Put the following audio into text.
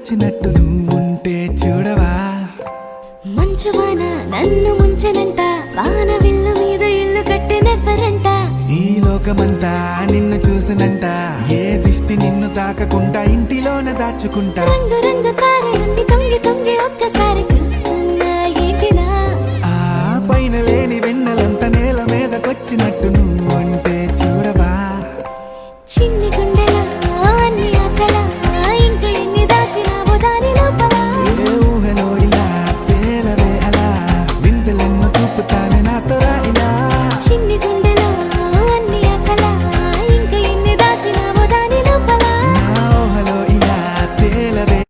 వచ్చినట్టు నువ్వుంటే చూడవా మంచువాన నన్ను ముంచెనంట వాన విల్లు మీద ఇల్లు కట్టినెవ్వరంట ఈ లోకమంతా నిన్ను చూసినంట ఏ దిష్టి నిన్ను తాకకుండా ఇంటిలోనే దాచుకుంటా రంగు రంగు తారలన్నీ తొంగి తొంగి ఒక్కసారి చూస్తున్నా ఏంటిలా ఆ పైన లేని వెన్నెలంత నేల మీదకొచ్చినట్టు